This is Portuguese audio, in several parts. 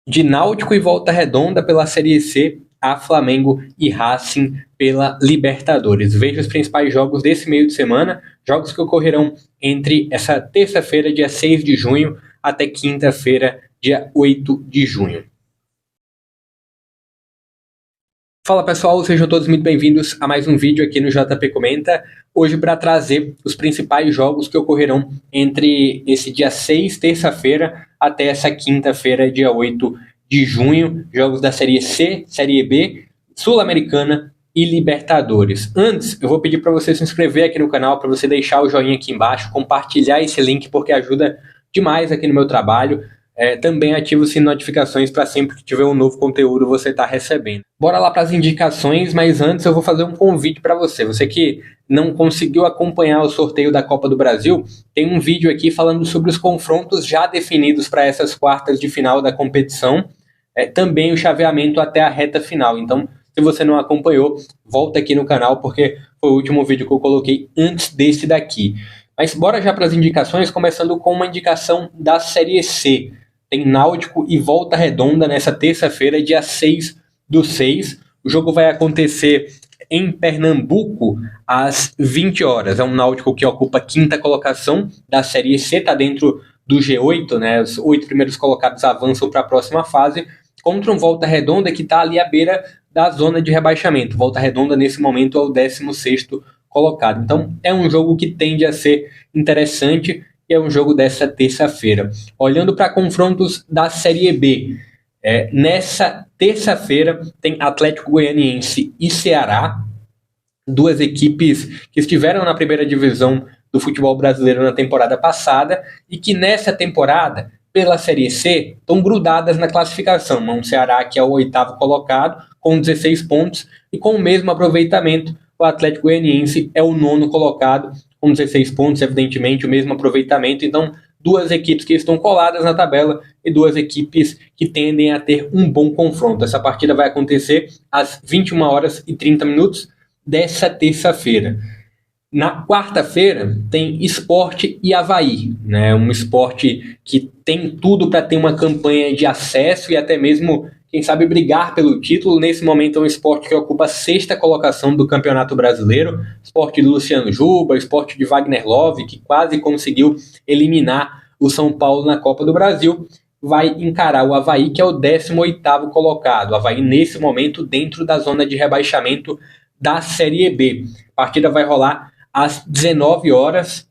De Náutico e Volta Redonda pela Série C, a Flamengo e Racing pela Libertadores. Veja os principais jogos desse meio de semana, jogos que ocorrerão entre essa terça-feira, dia 6 de junho, até quinta-feira, dia 8 de junho. Fala pessoal, sejam todos muito bem-vindos a mais um vídeo aqui no JP Comenta. Hoje para trazer os principais jogos que ocorrerão entre esse dia 6, terça-feira, até essa quinta-feira, dia 8 de junho. Jogos da Série C, Série B, Sul-Americana e Libertadores. Antes, eu vou pedir para você se inscrever aqui no canal, para você deixar o joinha aqui embaixo, compartilhar esse link porque ajuda demais aqui no meu trabalho. Também ativa o sino de notificações para sempre que tiver um novo conteúdo você estar recebendo. Bora lá para as indicações, mas antes eu vou fazer um convite para você. Você que não conseguiu acompanhar o sorteio da Copa do Brasil, tem um vídeo aqui falando sobre os confrontos já definidos para essas quartas de final da competição, também o chaveamento até a reta final. Então, se você não acompanhou, volta aqui no canal porque foi o último vídeo que eu coloquei antes desse daqui. Mas bora já para as indicações, começando com uma indicação da Série C. Tem Náutico e Volta Redonda nessa terça-feira, dia 6/6. O jogo vai acontecer em Pernambuco às 20 horas. É um Náutico que ocupa a quinta colocação da Série C, está dentro do G8, né? Os 8 primeiros colocados avançam para a próxima fase, contra um Volta Redonda que está ali à beira da zona de rebaixamento. Volta Redonda, nesse momento, é o 16º colocado. Então, é um jogo que tende a ser interessante e é um jogo dessa terça-feira. Olhando para confrontos da Série B, nessa terça-feira tem Atlético Goianiense e Ceará, duas equipes que estiveram na primeira divisão do futebol brasileiro na temporada passada e que nessa temporada, pela Série C, estão grudadas na classificação. O Ceará, que é o 8º colocado, com 16 pontos e com o mesmo aproveitamento. O Atlético Goianiense é o 9º colocado, com 16 pontos, evidentemente, o mesmo aproveitamento. Então, duas equipes que estão coladas na tabela e duas equipes que tendem a ter um bom confronto. Essa partida vai acontecer às 21h30 dessa terça-feira. Na quarta-feira tem Sport e Avaí, né? Um Sport que tem tudo para ter uma campanha de acesso e até mesmo, quem sabe, brigar pelo título. Nesse momento é um Sport que ocupa a 6ª colocação do Campeonato Brasileiro. Sport de Luciano Juba, Sport de Wagner Love, que quase conseguiu eliminar o São Paulo na Copa do Brasil, vai encarar o Avaí, que é o 18º colocado. O Avaí, nesse momento, dentro da zona de rebaixamento da Série B. A partida vai rolar às 19 horas,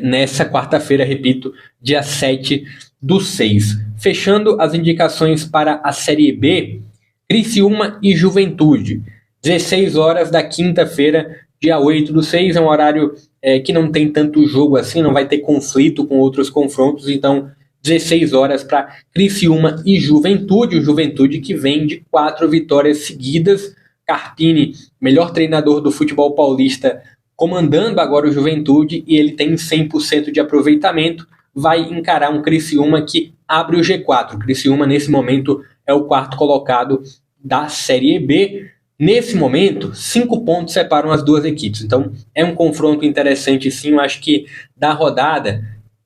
nessa quarta-feira, repito, dia 7/6. Fechando as indicações para a Série B, Criciúma e Juventude, 16 horas da quinta-feira, dia 8/6, é um horário que não tem tanto jogo assim, não vai ter conflito com outros confrontos, então 16 horas para Criciúma e Juventude, o Juventude que vem de 4 vitórias seguidas. Carpini, melhor treinador do futebol paulista, comandando agora o Juventude, e ele tem 100% de aproveitamento, vai encarar um Criciúma que abre o G4. O Criciúma, nesse momento, é o 4º colocado da Série B. Nesse momento, 5 pontos separam as duas equipes. Então, é um confronto interessante, sim. Eu acho que da rodada,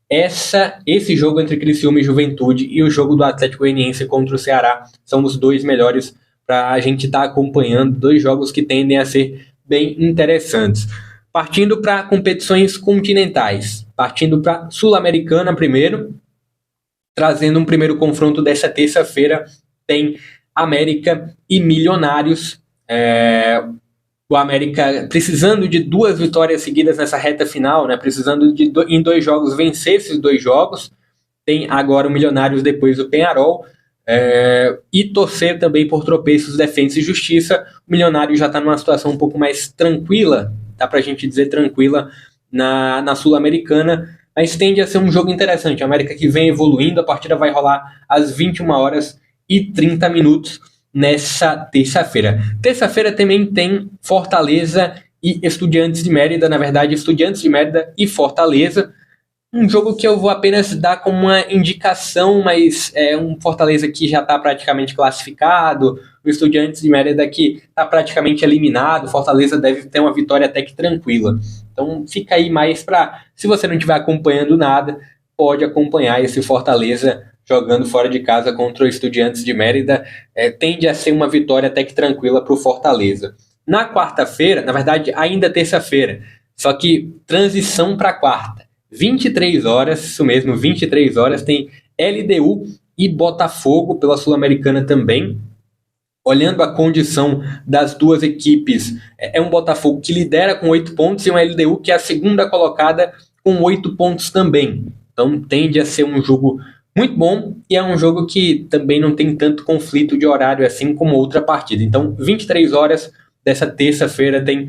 esse jogo entre Criciúma e Juventude e o jogo do Atlético Goianiense contra o Ceará são os dois melhores para a gente estar acompanhando, dois jogos que tendem a ser bem interessantes. Partindo para competições continentais, partindo para Sul-Americana primeiro, trazendo um primeiro confronto dessa terça-feira, tem América e Milionários. O América precisando de 2 vitórias seguidas nessa reta final, né? Precisando de em 2 jogos vencer esses 2 jogos. Tem agora o Milionários depois do Peñarol. E torcer também por tropeços, Defensa e Justiça. O Milionário já está numa situação um pouco mais tranquila, dá pra gente dizer tranquila, na Sul-Americana, mas tende a ser um jogo interessante. A América que vem evoluindo, a partida vai rolar às 21h30 nessa terça-feira. Terça-feira também tem Fortaleza e Estudiantes de Mérida, na verdade, Estudiantes de Mérida e Fortaleza. Um jogo que eu vou apenas dar como uma indicação, mas é um Fortaleza que já está praticamente classificado, o Estudiantes de Mérida que está praticamente eliminado, Fortaleza deve ter uma vitória até que tranquila. Então fica aí mais para, se você não estiver acompanhando nada, pode acompanhar esse Fortaleza jogando fora de casa contra o Estudiantes de Mérida. Tende a ser uma vitória até que tranquila para o Fortaleza. Na quarta-feira, na verdade ainda terça-feira, só que transição para quarta, 23 horas, isso mesmo, 23 horas, tem LDU e Botafogo pela Sul-Americana também. Olhando a condição das duas equipes, é um Botafogo que lidera com 8 pontos e uma LDU que é a segunda colocada com 8 pontos também. Então tende a ser um jogo muito bom e é um jogo que também não tem tanto conflito de horário assim como outra partida. Então 23 horas dessa terça-feira tem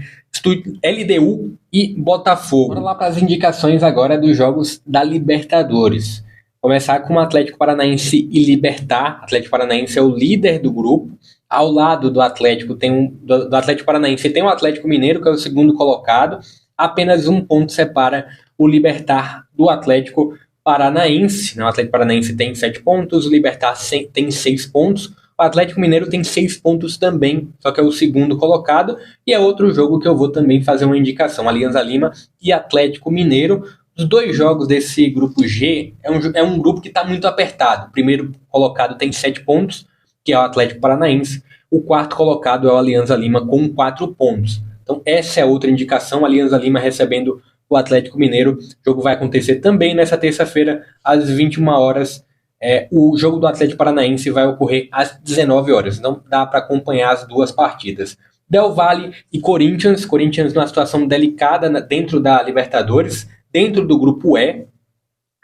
LDU e Botafogo. Bora lá para as indicações agora dos jogos da Libertadores. Começar com o Atlético Paranaense e Libertad. O Atlético Paranaense é o líder do grupo. Ao lado do Atlético do Atlético Paranaense tem o Atlético Mineiro, que é o segundo colocado. Apenas um ponto separa o Libertad do Atlético Paranaense. O Atlético Paranaense tem 7 pontos, o Libertad tem 6 pontos. O Atlético Mineiro tem 6 pontos também, só que é o segundo colocado. E é outro jogo que eu vou também fazer uma indicação. Alianza Lima e Atlético Mineiro. Os 2 jogos desse grupo G é um grupo que está muito apertado. O primeiro colocado tem 7 pontos, que é o Atlético Paranaense. O quarto colocado é o Alianza Lima com 4 pontos. Então essa é outra indicação, Alianza Lima recebendo o Atlético Mineiro. O jogo vai acontecer também nessa terça-feira, às 21 horas. O jogo do Atlético Paranaense vai ocorrer às 19 horas. Não dá para acompanhar as duas partidas. Del Valle e Corinthians. Corinthians numa situação delicada dentro da Libertadores, dentro do grupo E.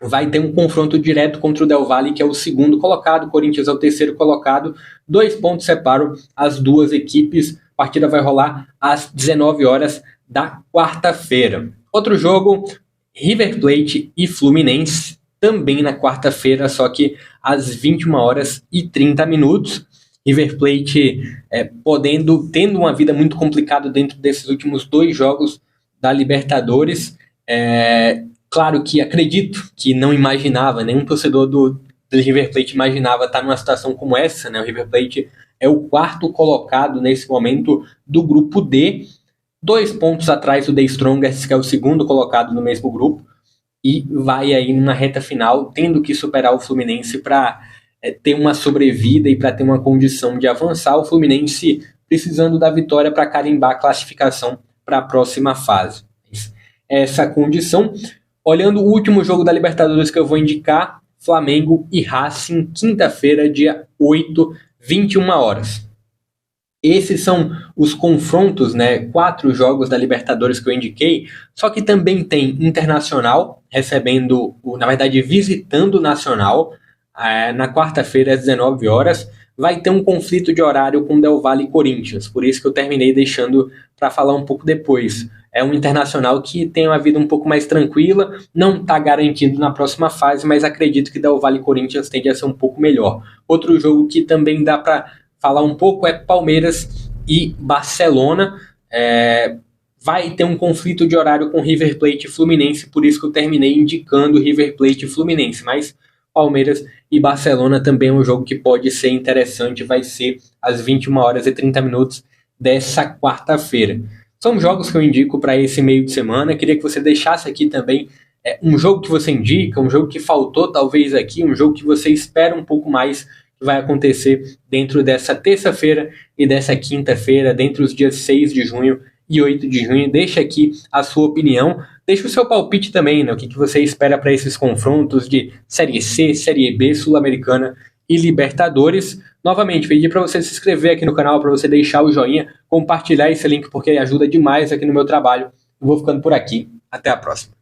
Vai ter um confronto direto contra o Del Valle, que é o segundo colocado. O Corinthians é o terceiro colocado. 2 pontos separam as duas equipes. A partida vai rolar às 19 horas da quarta-feira. Outro jogo, River Plate e Fluminense, também na quarta-feira, só que às 21 horas e 30 minutos. River Plate tendo uma vida muito complicada dentro desses últimos 2 jogos da Libertadores. Claro que acredito que não imaginava, nenhum torcedor do River Plate imaginava estar numa situação como essa, né? O River Plate é o 4º colocado nesse momento do grupo D, 2 pontos atrás do The Strongest, que é o segundo colocado no mesmo grupo, e vai aí numa reta final, tendo que superar o Fluminense para ter uma sobrevida e para ter uma condição de avançar. O Fluminense precisando da vitória para carimbar a classificação para a próxima fase. Essa condição. Olhando o último jogo da Libertadores que eu vou indicar, Flamengo e Racing, quinta-feira, dia 8, 21 horas. Esses são os confrontos, 4 jogos da Libertadores que eu indiquei, só que também tem Internacional visitando o Nacional, na quarta-feira às 19 horas. Vai ter um conflito de horário com Del Valle e Corinthians, por isso que eu terminei deixando para falar um pouco depois. É um Internacional que tem uma vida um pouco mais tranquila, não está garantido na próxima fase, mas acredito que Del Valle e Corinthians tende a ser um pouco melhor. Outro jogo que também dá para falar um pouco é Palmeiras e Barcelona. Vai ter um conflito de horário com River Plate e Fluminense, por isso que eu terminei indicando River Plate e Fluminense, mas Palmeiras e Barcelona também é um jogo que pode ser interessante, vai ser às 21 horas e 30 minutos dessa quarta-feira. São jogos que eu indico para esse meio de semana. Queria que você deixasse aqui também um jogo que você indica, um jogo que faltou talvez aqui, um jogo que você espera um pouco mais que vai acontecer dentro dessa terça-feira e dessa quinta-feira, dentre os dias 6 de junho e 8 de junho. Deixa aqui a sua opinião, deixa o seu palpite também, o que você espera para esses confrontos de Série C, Série B, Sul-Americana e Libertadores. Novamente, pedi para você se inscrever aqui no canal, para você deixar o joinha, compartilhar esse link porque ajuda demais aqui no meu trabalho. Eu vou ficando por aqui. Até a próxima.